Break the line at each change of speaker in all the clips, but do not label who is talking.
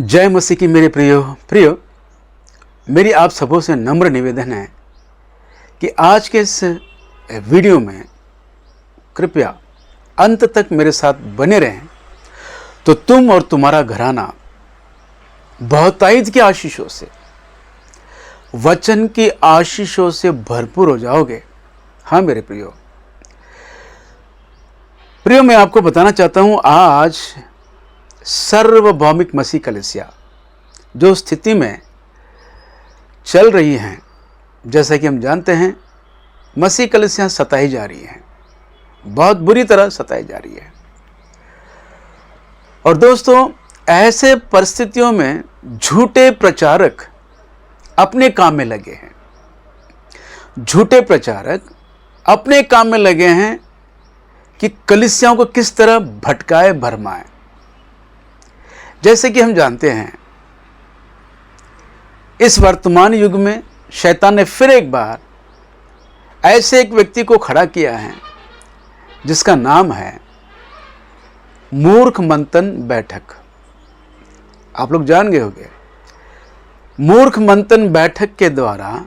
जय मसीह की मेरे प्रियो मेरी आप सबों से नम्र निवेदन है कि आज के इस वीडियो में कृपया अंत तक मेरे साथ बने रहें तो तुम और तुम्हारा घराना बहुतायत की आशीषों से, वचन की आशीषों से भरपूर हो जाओगे। हाँ मेरे प्रियो, मैं आपको बताना चाहता हूं आज सार्वभौमिक मसीह कलीसिया जो स्थिति में चल रही हैं, जैसा कि हम जानते हैं मसीह कलीसिया सताई जा रही हैं, बहुत बुरी तरह सताई जा रही है। और दोस्तों, ऐसे परिस्थितियों में झूठे प्रचारक अपने काम में लगे हैं। झूठे प्रचारक अपने काम में लगे हैं कि कलीसियाओं को किस तरह भटकाए भरमाए। जैसे कि हम जानते हैं इस वर्तमान युग में शैतान ने फिर एक बार ऐसे एक व्यक्ति को खड़ा किया है जिसका नाम है मूर्ख मंथन बैठक। आप लोग जान गए होंगे, मूर्ख मंथन बैठक के द्वारा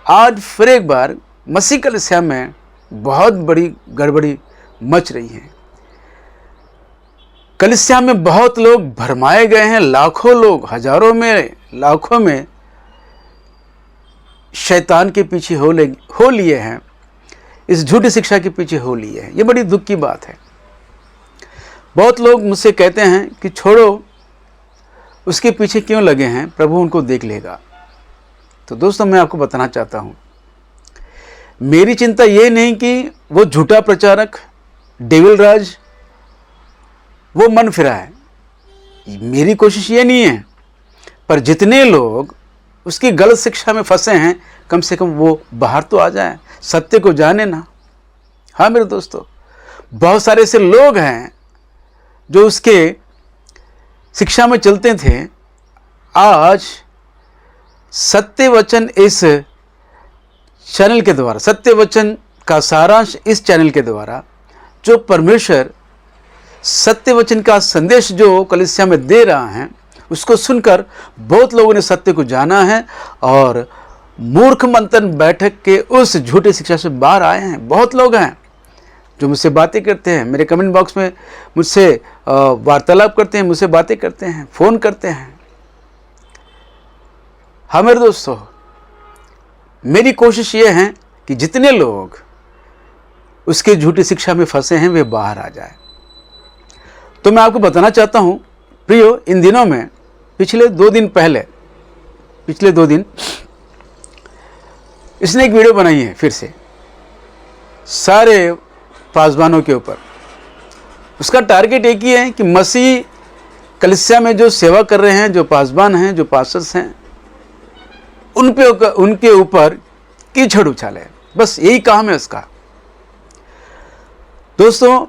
आज फिर एक बार मसीह कलीसिया में बहुत बड़ी गड़बड़ी मच रही है। कलीसिया में बहुत लोग भरमाए गए हैं, लाखों लोग, हजारों में, लाखों में शैतान के पीछे हो लिए हैं, इस झूठी शिक्षा के पीछे हो लिए हैं। ये बड़ी दुख की बात है। बहुत लोग मुझसे कहते हैं कि छोड़ो, उसके पीछे क्यों लगे हैं, प्रभु उनको देख लेगा। तो दोस्तों, मैं आपको बताना चाहता हूं, मेरी चिंता ये नहीं कि वो झूठा प्रचारक डेविल राज वो मन फिरा है, मेरी कोशिश ये नहीं है। पर जितने लोग उसकी गलत शिक्षा में फंसे हैं, कम से कम वो बाहर तो आ जाए, सत्य को जाने ना। हाँ मेरे दोस्तों, बहुत सारे ऐसे लोग हैं जो उसके शिक्षा में चलते थे। आज सत्य वचन इस चैनल के द्वारा, सत्य वचन का सारांश इस चैनल के द्वारा जो परमेश्वर सत्य वचन का संदेश जो कलीसिया में दे रहा है, उसको सुनकर बहुत लोगों ने सत्य को जाना है और मूर्ख मंथन बैठक के उस झूठी शिक्षा से बाहर आए हैं। बहुत लोग हैं जो मुझसे बातें करते हैं, मेरे कमेंट बॉक्स में मुझसे वार्तालाप करते हैं, मुझसे बातें करते हैं, फ़ोन करते हैं। हाँ मेरे दोस्तों, मेरी कोशिश ये है कि जितने लोग उसके झूठी शिक्षा में फंसे हैं वे बाहर आ जाए। तो मैं आपको बताना चाहता हूं प्रियो, इन दिनों में पिछले 2 दिन इसने एक वीडियो बनाई है फिर से सारे पासबानों के ऊपर। उसका टारगेट एक ही है कि मसीह कलीसिया में जो सेवा कर रहे हैं, जो पासबान हैं, जो पास्टर्स हैं, उनके ऊपर कीचड़ उछाले। बस यही काम है उसका। दोस्तों,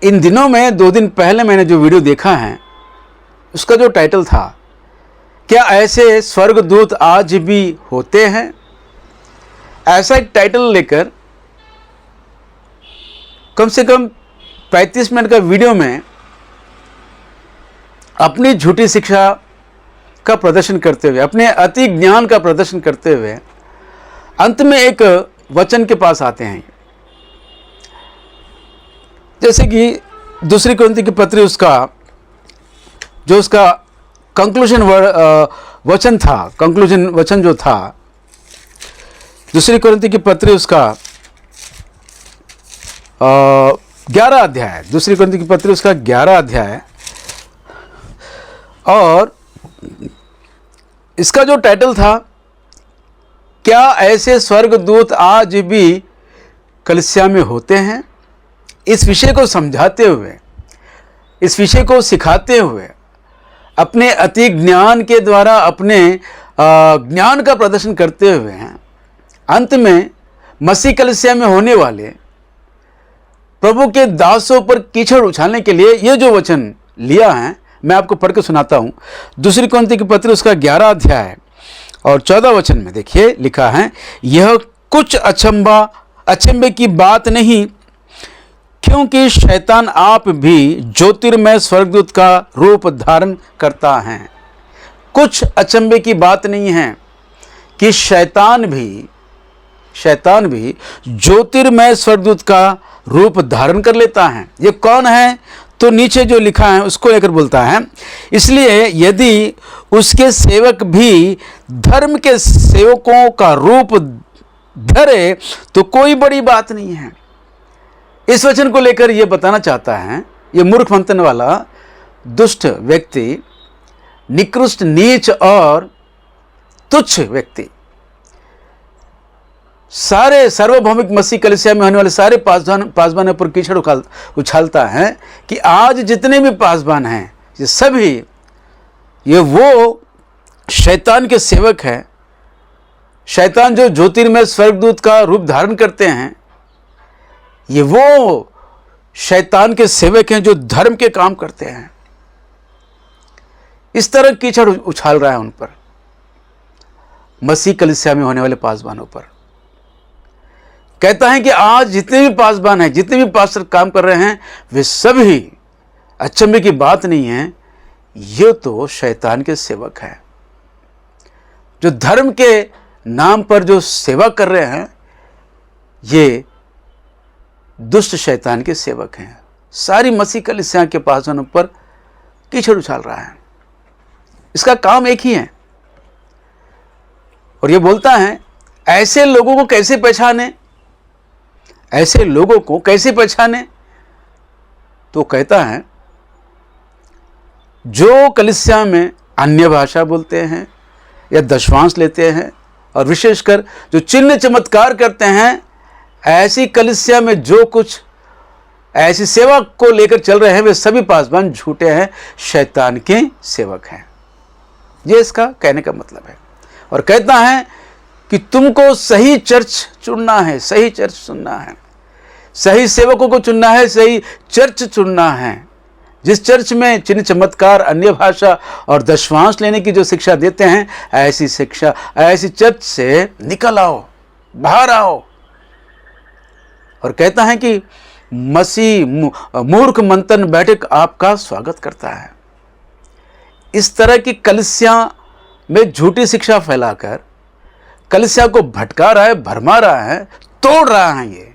इन दिनों में 2 दिन पहले मैंने जो वीडियो देखा है, उसका जो टाइटल था, क्या ऐसे स्वर्गदूत आज भी होते हैं, ऐसा एक टाइटल लेकर कम से कम 35 मिनट का वीडियो में अपनी झूठी शिक्षा का प्रदर्शन करते हुए, अपने अति ज्ञान का प्रदर्शन करते हुए अंत में एक वचन के पास आते हैं। जैसे कि दूसरी कुरिन्थी की पत्री, उसका जो उसका कंक्लूजन वचन था, कंक्लूजन वचन जो था, दूसरी कुरिन्थी की पत्री उसका 11 अध्याय, दूसरी कुरिन्थी की पत्री उसका 11 अध्याय, और इसका जो टाइटल था, क्या ऐसे स्वर्गदूत आज भी कलीसिया में होते हैं। इस विषय को समझाते हुए, इस विषय को सिखाते हुए, अपने अति ज्ञान के द्वारा अपने ज्ञान का प्रदर्शन करते हुए हैं, अंत में मसीह कलीसिया में होने वाले प्रभु के दासों पर कीचड़ उछालने के लिए ये जो वचन लिया है, मैं आपको पढ़ के सुनाता हूँ। दूसरी कुरिन्थी की पत्री उसका 11 अध्याय और 14 वचन में देखिए लिखा है, यह कुछ अचंभे की बात नहीं क्योंकि शैतान आप भी ज्योतिर्मय स्वर्गदूत का रूप धारण करता है। कुछ अचंभे की बात नहीं है कि शैतान भी ज्योतिर्मय स्वर्गदूत का रूप धारण कर लेता है। ये कौन है? तो नीचे जो लिखा है उसको लेकर बोलता है, इसलिए यदि उसके सेवक भी धर्म के सेवकों का रूप धरे तो कोई बड़ी बात नहीं है। इस वचन को लेकर यह बताना चाहता है, ये मूर्ख मंथन वाला दुष्ट व्यक्ति, निकृष्ट, नीच और तुच्छ व्यक्ति सारे सार्वभौमिक मसीह कलीसिया में होने वाले सारे पासबानों पर कीचड़ उछालता है कि आज जितने भी पासबान हैं ये सभी ये वो शैतान के सेवक हैं। शैतान जो ज्योतिर्मय स्वर्गदूत का रूप धारण करते हैं, ये वो शैतान के सेवक हैं जो धर्म के काम करते हैं। इस तरह कीचड़ उछाल रहा है उन पर, मसीह कलीसिया में होने वाले पासबानों पर। कहता है कि आज जितने भी पासबान हैं, जितने भी पास्टर काम कर रहे हैं, वे सभी, अचंभे की बात नहीं है, ये तो शैतान के सेवक हैं। जो धर्म के नाम पर जो सेवा कर रहे हैं, ये दुष्ट शैतान के सेवक हैं। सारी मसीह कलीसिया के पासबानों पर कीचड़ उछाल रहा है। इसका काम एक ही है। और ये बोलता है ऐसे लोगों को कैसे पहचाने, ऐसे लोगों को कैसे पहचाने? तो कहता है जो कलीसिया में अन्य भाषा बोलते हैं या दशवांश लेते हैं और विशेषकर जो चिन्ह चमत्कार करते हैं, ऐसी कलीसिया में जो कुछ ऐसी सेवा को लेकर चल रहे हैं, वे सभी पासबान झूठे हैं, शैतान के सेवक हैं। ये इसका कहने का मतलब है। और कहता है कि तुमको सही चर्च चुनना है, सही चर्च चुनना है, सही सेवकों को चुनना है, सही चर्च चुनना है। जिस चर्च में चिन्ह चमत्कार, अन्य भाषा और दशवांश लेने की जो शिक्षा देते हैं, ऐसी शिक्षा, ऐसी चर्च से निकल आओ, बाहर आओ। और कहता है कि मसीह मूर्ख मंथन बैठक आपका स्वागत करता है। इस तरह की कलीसिया में झूठी शिक्षा फैलाकर कलीसिया को भटका रहा है, भरमा रहा है, तोड़ रहा है। ये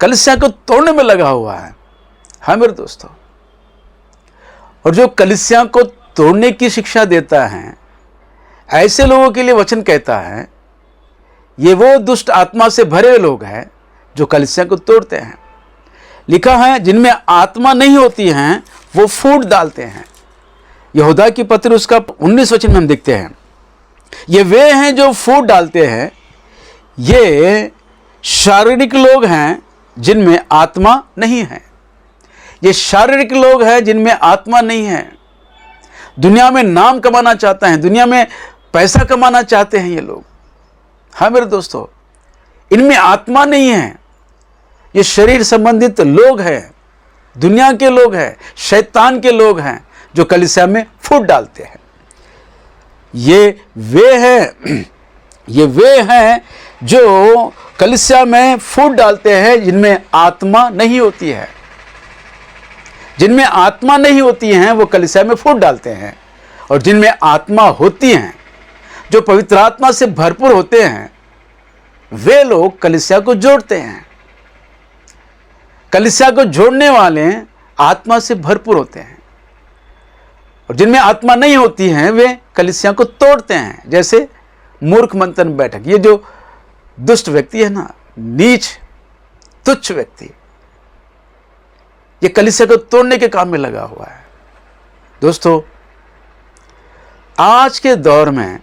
कलीसिया को तोड़ने में लगा हुआ है। हाँ मेरे दोस्तों, और जो कलीसिया को तोड़ने की शिक्षा देता है, ऐसे लोगों के लिए वचन कहता है ये वो दुष्ट आत्मा से भरे लोग हैं जो कलीसिया को तोड़ते हैं। लिखा है जिनमें आत्मा नहीं होती है वो फूट डालते हैं। यहूदा की पत्री उसका 19 वचन में हम देखते हैं, ये वे हैं जो फूट डालते हैं, ये शारीरिक लोग हैं जिनमें आत्मा नहीं है। ये शारीरिक लोग हैं जिनमें आत्मा नहीं है। दुनिया में नाम कमाना चाहते हैं, दुनिया में पैसा कमाना चाहते हैं ये लोग। हाँ मेरे दोस्तों, इनमें आत्मा नहीं है। ये शरीर संबंधित लोग हैं, दुनिया के लोग हैं, शैतान के लोग हैं जो कलीसिया में फूट डालते हैं। ये वे हैं जो कलीसिया में फूट डालते हैं जिनमें आत्मा नहीं होती है। जिनमें आत्मा नहीं होती हैं वो कलीसिया में फूट डालते हैं, और जिनमें आत्मा होती हैं, जो पवित्र आत्मा से भरपूर होते हैं, वे लोग कलीसिया को जोड़ते हैं। कलीसिया को जोड़ने वाले आत्मा से भरपूर होते हैं, और जिनमें आत्मा नहीं होती है वे कलीसिया को तोड़ते हैं। जैसे मूर्ख मंथन बैठक, ये जो दुष्ट व्यक्ति है ना, नीच तुच्छ व्यक्ति, ये कलीसिया को तोड़ने के काम में लगा हुआ है। दोस्तों, आज के दौर में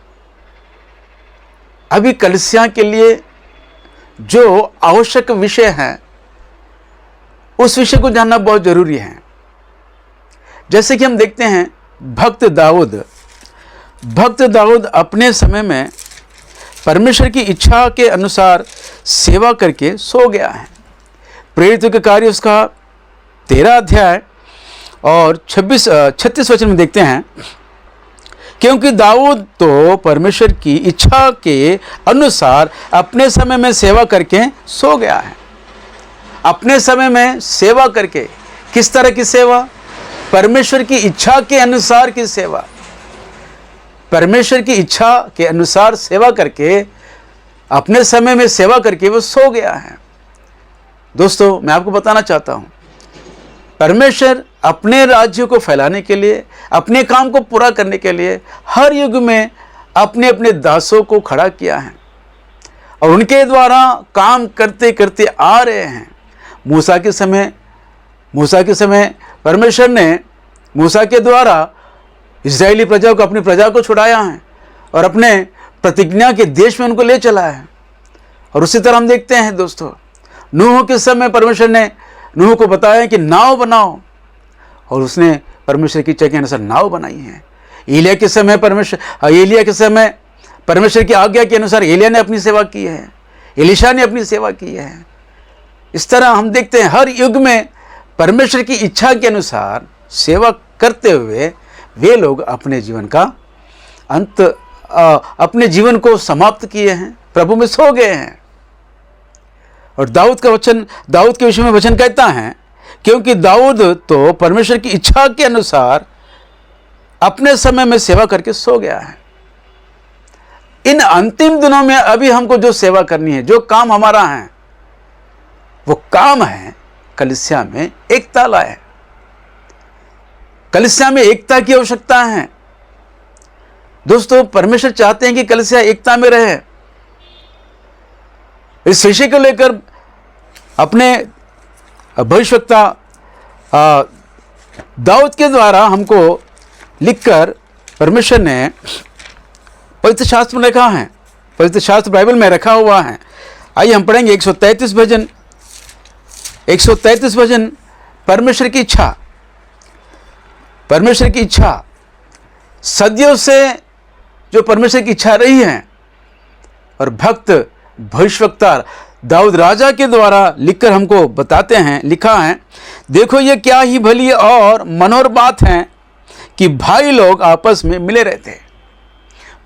अभी कलीसिया के लिए जो आवश्यक विषय है, उस विषय को जानना बहुत जरूरी है। जैसे कि हम देखते हैं भक्त दाऊद अपने समय में परमेश्वर की इच्छा के अनुसार सेवा करके सो गया है। प्रेरितों के कार्य उसका 13 अध्याय और 36 वचन में देखते हैं, क्योंकि दाऊद तो परमेश्वर की इच्छा के अनुसार अपने समय में सेवा करके सो गया है। अपने समय में सेवा करके, किस तरह की सेवा? परमेश्वर की इच्छा के अनुसार की सेवा। परमेश्वर की इच्छा के अनुसार सेवा करके, अपने समय में सेवा करके वो सो गया है। दोस्तों, मैं आपको बताना चाहता हूं, परमेश्वर अपने राज्य को फैलाने के लिए, अपने काम को पूरा करने के लिए हर युग में अपने अपने दासों को खड़ा किया है और उनके द्वारा काम करते करते आ रहे हैं। मूसा के समय परमेश्वर ने मूसा के द्वारा इस्राएली प्रजा को, अपनी प्रजा को छुड़ाया है और अपने प्रतिज्ञा के देश में उनको ले चला है। और उसी तरह हम देखते हैं दोस्तों, नूह के समय परमेश्वर ने नूह को बताया कि नाव बनाओ, और उसने परमेश्वर की इच्छा के अनुसार नाव बनाई है। एलिया के समय परमेश्वर की आज्ञा के अनुसार एलिया ने अपनी सेवा की है, एलीशा ने अपनी सेवा की है। इस तरह हम देखते हैं हर युग में परमेश्वर की इच्छा के अनुसार सेवा करते हुए वे लोग अपने जीवन का अंत, अपने जीवन को समाप्त किए हैं, प्रभु में सो गए हैं। और दाऊद के विषय में वचन कहता है, क्योंकि दाऊद तो परमेश्वर की इच्छा के अनुसार अपने समय में सेवा करके सो गया है। इन अंतिम दिनों में अभी हमको जो सेवा करनी है, जो काम हमारा है, वो काम है कलीसिया में एकता लाए। कलीसिया में एकता की आवश्यकता है दोस्तों। परमेश्वर चाहते हैं कि कलीसिया एकता में रहे। इस विषय को लेकर अपने भविष्यवक्ता दाऊद के द्वारा हमको लिखकर परमेश्वर ने पवित्र शास्त्र में रखा है, पवित्र शास्त्र बाइबल में रखा हुआ है। आइए हम पढ़ेंगे 133 भजन। परमेश्वर की इच्छा सदियों से जो परमेश्वर की इच्छा रही है, और भक्त भविष्यवक्ता दाऊद राजा के द्वारा लिखकर हमको बताते हैं, लिखा है, देखो ये क्या ही भली और मनोहर बात है कि भाई लोग आपस में मिले रहते।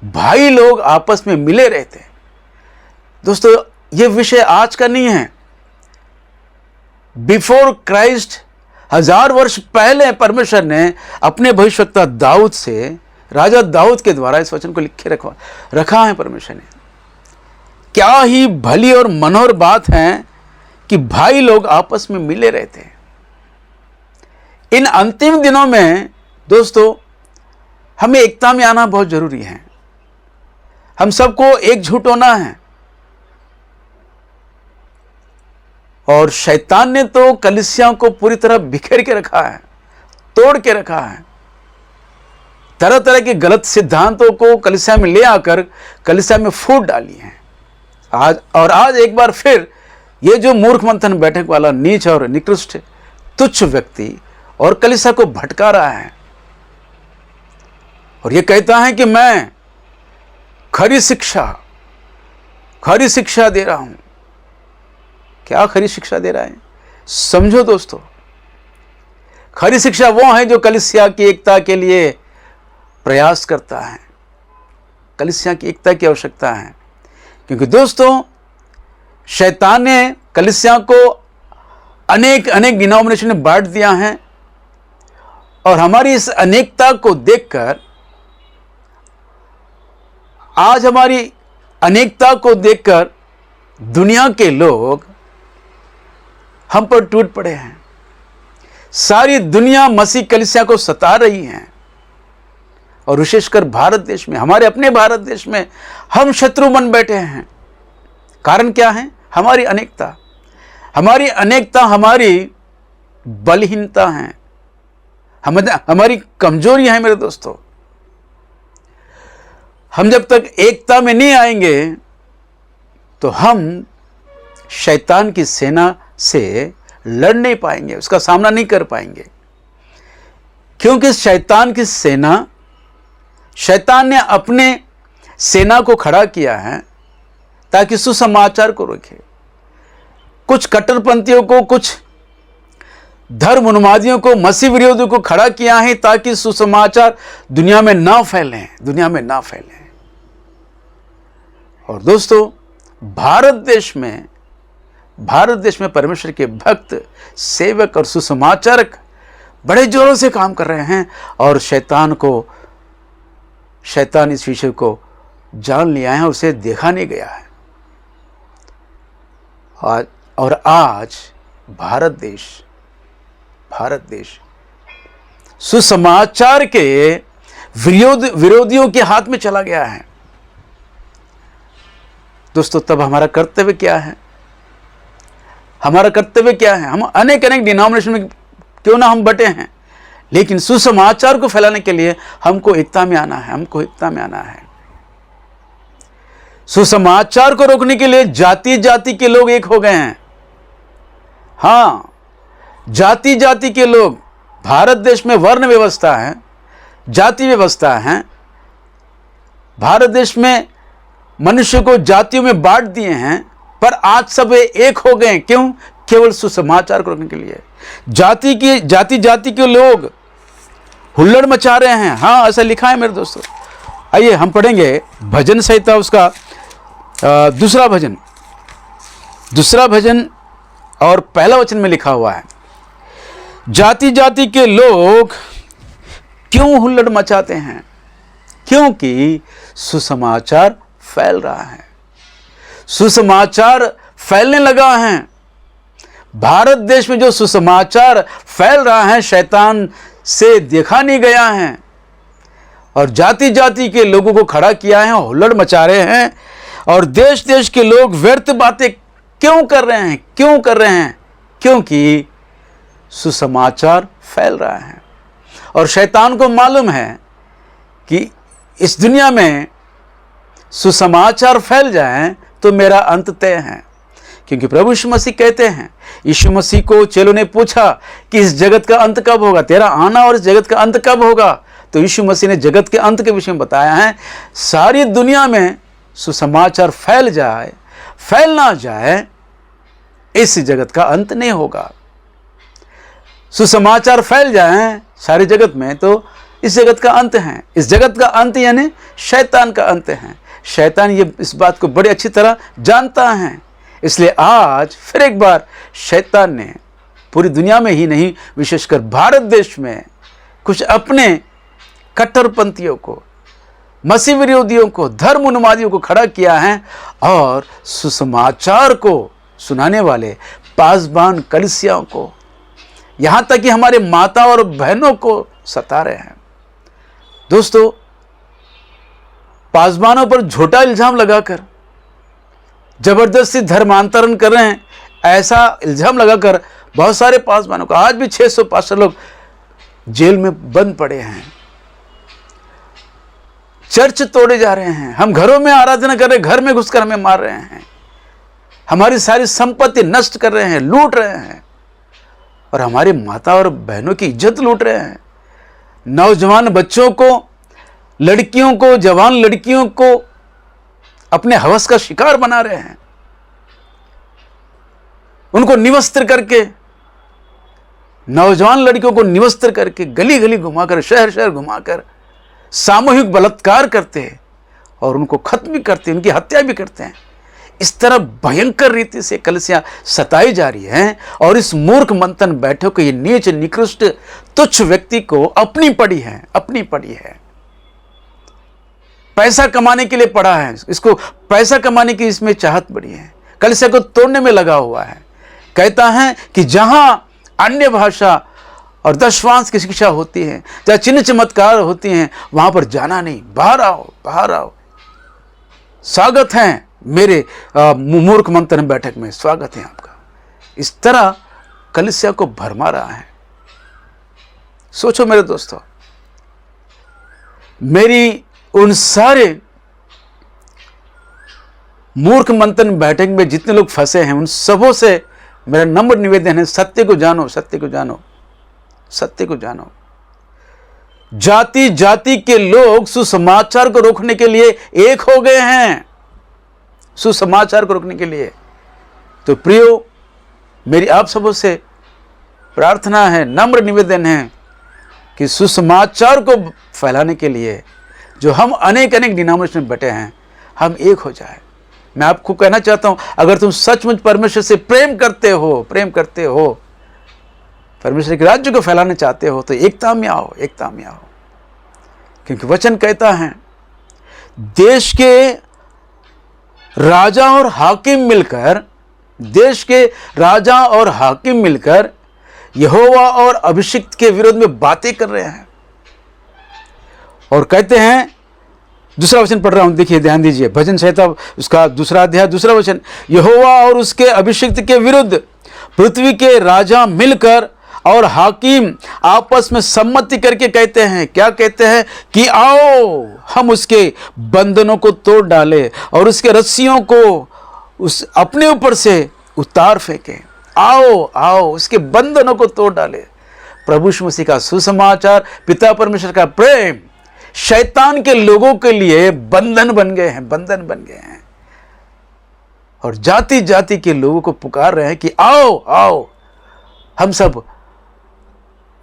भाई लोग आपस में मिले रहते। दोस्तों, ये विषय आज का नहीं है। बिफोर क्राइस्ट 1000 वर्ष पहले परमेश्वर ने अपने भविष्यवक्ता दाऊद से, राजा दाऊद के द्वारा इस वचन को लिखे रखा है परमेश्वर ने। क्या ही भली और मनोहर बात है कि भाई लोग आपस में मिले रहते हैं। इन अंतिम दिनों में दोस्तों, हमें एकता में आना बहुत जरूरी है। हम सबको एकजुट होना है। और शैतान ने तो कलीसिया को पूरी तरह बिखेर के रखा है, तोड़ के रखा है। तरह तरह के गलत सिद्धांतों को कलीसिया में ले आकर कलीसिया में फूट डाली है। आज एक बार फिर ये जो मूर्ख मंथन बैठक वाला नीच और निकृष्ट तुच्छ व्यक्ति और कलीसिया को भटका रहा है, और ये कहता है कि मैं खरी शिक्षा दे रहा हूं। क्या खरी शिक्षा दे रहा है? समझो दोस्तों, खरी शिक्षा वो है जो कलीसिया की एकता के लिए प्रयास करता है। कलीसिया की एकता की आवश्यकता है, क्योंकि दोस्तों शैतान ने कलीसिया को अनेक डिनोमिनेशन में बांट दिया है, और हमारी इस अनेकता को देखकर, आज हमारी अनेकता को देखकर दुनिया के लोग हम पर टूट पड़े हैं। सारी दुनिया मसीह कलीसिया को सता रही है, और विशेषकर भारत देश में, हमारे अपने भारत देश में हम शत्रु बन बैठे हैं। कारण क्या है? हमारी अनेकता हमारी बलहीनता है, हमारी कमजोरी है। मेरे दोस्तों, हम जब तक एकता में नहीं आएंगे तो हम शैतान की सेना से लड़ नहीं पाएंगे, उसका सामना नहीं कर पाएंगे। क्योंकि शैतान ने अपने सेना को खड़ा किया है ताकि सुसमाचार को रोके। कुछ कट्टरपंथियों को, कुछ धर्म उन्मादियों को, मसीह विरोधियों को खड़ा किया है ताकि सुसमाचार दुनिया में ना फैलें। और दोस्तों, भारत देश में भारत देश में परमेश्वर के भक्त, सेवक और सुसमाचारक बड़े जोरों से काम कर रहे हैं और शैतान इस विषय को जान लिया है और उसे देखा नहीं गया है। और आज भारत देश सुसमाचार के विरोधियों के हाथ में चला गया है। दोस्तों, तब हमारा कर्तव्य क्या है? हमारा कर्तव्य क्या है? हम अनेक डिनोमिनेशन में क्यों ना हम बटे हैं, लेकिन सुसमाचार को फैलाने के लिए हमको एकता में आना है। सुसमाचार को रोकने के लिए जाति के लोग एक हो गए हैं। हाँ, जाति के लोग, भारत देश में वर्ण व्यवस्था है, जाति व्यवस्था है। भारत देश में मनुष्य को जातियों में बांट दिए हैं, पर आज सब एक हो गए। क्यों? केवल सुसमाचार को रोकने के लिए। जाति के लोग हुल्लड़ मचा रहे हैं। हाँ, ऐसा लिखा है मेरे दोस्तों। आइए हम पढ़ेंगे भजन संहिता, उसका दूसरा भजन और पहला वचन में लिखा हुआ है, जाति के लोग क्यों हुल्लड़ मचाते हैं? क्योंकि सुसमाचार फैल रहा है, सुसमाचार फैलने लगा है। भारत देश में जो सुसमाचार फैल रहा है, शैतान से देखा नहीं गया है और जाति के लोगों को खड़ा किया है, हुल्लड़ मचा रहे हैं। और देश के लोग व्यर्थ बातें क्यों कर रहे हैं? क्योंकि सुसमाचार फैल रहा है और शैतान को मालूम है कि इस दुनिया में सुसमाचार फैल जाए तो मेरा अंत तय है। क्योंकि प्रभु यीशु मसीह कहते हैं, यीशु मसीह को चेलों ने पूछा कि इस जगत का अंत कब होगा, तेरा आना और इस जगत का अंत कब होगा? तो यीशु मसीह ने जगत के अंत के विषय में बताया है, सारी दुनिया में सुसमाचार फैल ना जाए, इस जगत का अंत नहीं होगा। सुसमाचार फैल जाए सारी जगत में तो इस जगत का अंत है। इस जगत का अंत यानी शैतान का अंत है। शैतान ये इस बात को बड़ी अच्छी तरह जानता है। इसलिए आज फिर एक बार शैतान ने पूरी दुनिया में ही नहीं, विशेषकर भारत देश में कुछ अपने कट्टरपंथियों को, मसीह विरोधियों को, धर्म उन्मादियों को खड़ा किया है और सुसमाचार को सुनाने वाले पासबान कलीसियाओं को, यहां तक कि हमारे माता और बहनों को सता रहे हैं। दोस्तों, पासबानों पर झूठा इल्जाम लगाकर जबरदस्ती धर्मांतरण कर रहे हैं, ऐसा इल्जाम लगाकर बहुत सारे पासबानों को, आज भी 600 पास्टर लोग जेल में बंद पड़े हैं। चर्च तोड़े जा रहे हैं, हम घरों में आराधना कर रहे हैं, घर में घुसकर हमें मार रहे हैं, हमारी सारी संपत्ति नष्ट कर रहे हैं, लूट रहे हैं और हमारे माता और बहनों की इज्जत लूट रहे हैं। नौजवान बच्चों को, लड़कियों को, जवान लड़कियों को अपने हवस का शिकार बना रहे हैं। उनको निवस्त्र करके, नौजवान लड़कियों को निवस्त्र करके गली गली घुमाकर, शहर शहर घुमाकर सामूहिक बलात्कार करते हैं और उनको खत्म भी करते हैं, उनकी हत्या भी करते हैं। इस तरह भयंकर रीति से कलीसिया सताई जा रही है और इस मूर्ख मंथन बैठक को, ये नीच निकृष्ट तुच्छ व्यक्ति को अपनी पड़ी है। पैसा कमाने के लिए पड़ा है, इसको पैसा कमाने की इसमें चाहत बड़ी है, कलीसिया को तोड़ने में लगा हुआ है। कहता है कि जहां अन्य भाषा और दशवांश की शिक्षा होती है, जहां चिन्ह चमत्कार होती हैं, वहां पर जाना नहीं, बाहर आओ। स्वागत है मेरे मूर्ख मंथन बैठक में, स्वागत है आपका। इस तरह कलीसिया को भरमा रहा है। सोचो मेरे दोस्तों, मेरी उन सारे मूर्ख मंथन बैठक में जितने लोग फंसे हैं, उन सबों से मेरा नम्र निवेदन है, सत्य को जानो। जाति के लोग सुसमाचार को रोकने के लिए एक हो गए हैं, सुसमाचार को रोकने के लिए। तो प्रियो, मेरी आप सबों से प्रार्थना है, नम्र निवेदन है कि सुसमाचार को फैलाने के लिए जो हम अनेक डिनोमिनेशन में बटे हैं, हम एक हो जाए। मैं आपको कहना चाहता हूं, अगर तुम सचमुच परमेश्वर से प्रेम करते हो, परमेश्वर के राज्य को फैलाना चाहते हो, तो एकता में आओ, एकता में आओ। क्योंकि वचन कहता है, देश के राजा और हाकिम मिलकर यहोवा और अभिषिक्त के विरोध में बातें कर रहे हैं। और कहते हैं, दूसरा वचन पढ़ रहा हूं, देखिए, ध्यान दीजिए, भजन संहिता उसका 2 अध्याय 2 वचन, यहोवा और उसके अभिषिक्त के विरुद्ध पृथ्वी के राजा मिलकर और हाकिम आपस में सम्मति करके कहते हैं, क्या कहते हैं, कि आओ हम उसके बंधनों को तोड़ डालें और उसके रस्सियों को अपने ऊपर से उतार फेंकें। आओ उसके बंधनों को तोड़ डालें। प्रभु यीशु मसीह का सुसमाचार, पिता परमेश्वर का प्रेम शैतान के लोगों के लिए बंधन बन गए हैं, और जाति जाति के लोगों को पुकार रहे हैं कि आओ हम सब,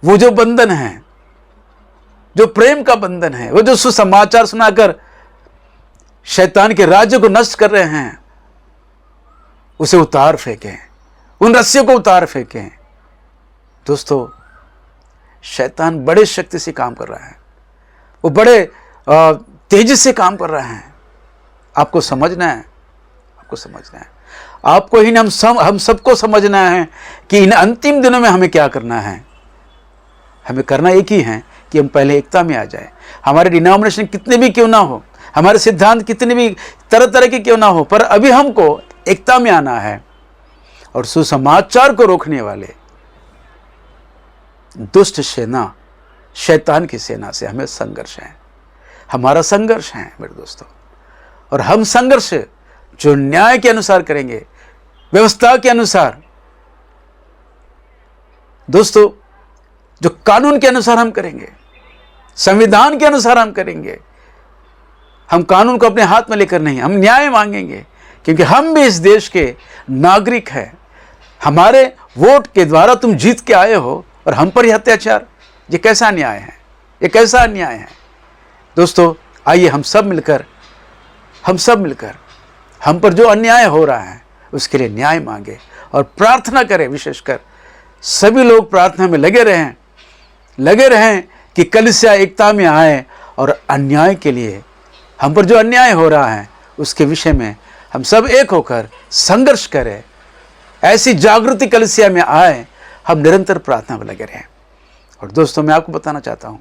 वो जो बंधन है, जो प्रेम का बंधन है, वो जो सुसमाचार सुनाकर शैतान के राज्य को नष्ट कर रहे हैं, उसे उतार फेंकें, उन रस्सियों को उतार फेंकें। दोस्तों, शैतान बड़े शक्ति से काम कर रहा है, वो बड़े तेजी से काम कर रहा है। आपको समझना है, आपको ही हम सबको समझना है कि इन अंतिम दिनों में हमें क्या करना है। हमें करना एक ही है कि हम पहले एकता में आ जाए। हमारे डिनोमिनेशन कितने भी क्यों ना हो, हमारे सिद्धांत कितने भी तरह तरह के क्यों ना हो, पर अभी हमको एकता में आना है। और सुसमाचार को रोकने वाले दुष्ट सेना, शैतान की सेना से हमें संघर्ष है, हमारा संघर्ष है मेरे दोस्तों। और हम संघर्ष जो न्याय के अनुसार करेंगे, व्यवस्था के अनुसार, दोस्तों, जो कानून के अनुसार हम करेंगे, संविधान के अनुसार हम करेंगे। हम कानून को अपने हाथ में लेकर नहीं, हम न्याय मांगेंगे, क्योंकि हम भी इस देश के नागरिक हैं। हमारे वोट के द्वारा तुम जीत के आए हो और हम पर ही अत्याचार, ये कैसा न्याय है, ये कैसा अन्याय है। दोस्तों, आइए हम सब मिलकर हम पर जो अन्याय हो रहा है उसके लिए न्याय मांगे और प्रार्थना करें। विशेषकर सभी लोग प्रार्थना में लगे रहें कि कलीसिया एकता में आए और अन्याय के लिए, हम पर जो अन्याय हो रहा है उसके विषय में हम सब एक होकर संघर्ष करें। ऐसी जागृति कलीसिया में आए, हम निरंतर प्रार्थना में लगे रहें। और दोस्तों, मैं आपको बताना चाहता हूं,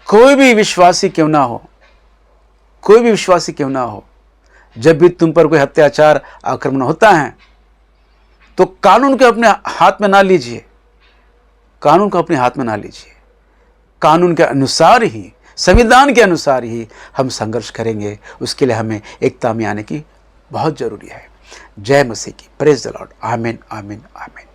कोई भी विश्वासी क्यों ना हो, जब भी तुम पर कोई अत्याचार, आक्रमण होता है, तो कानून को अपने हाथ में ना लीजिए, कानून के अनुसार ही, संविधान के अनुसार ही हम संघर्ष करेंगे। उसके लिए हमें एकता में आने की बहुत जरूरी है। जय मसीह की, प्रेज द लॉर्ड। आमीन, आमीन, आमीन।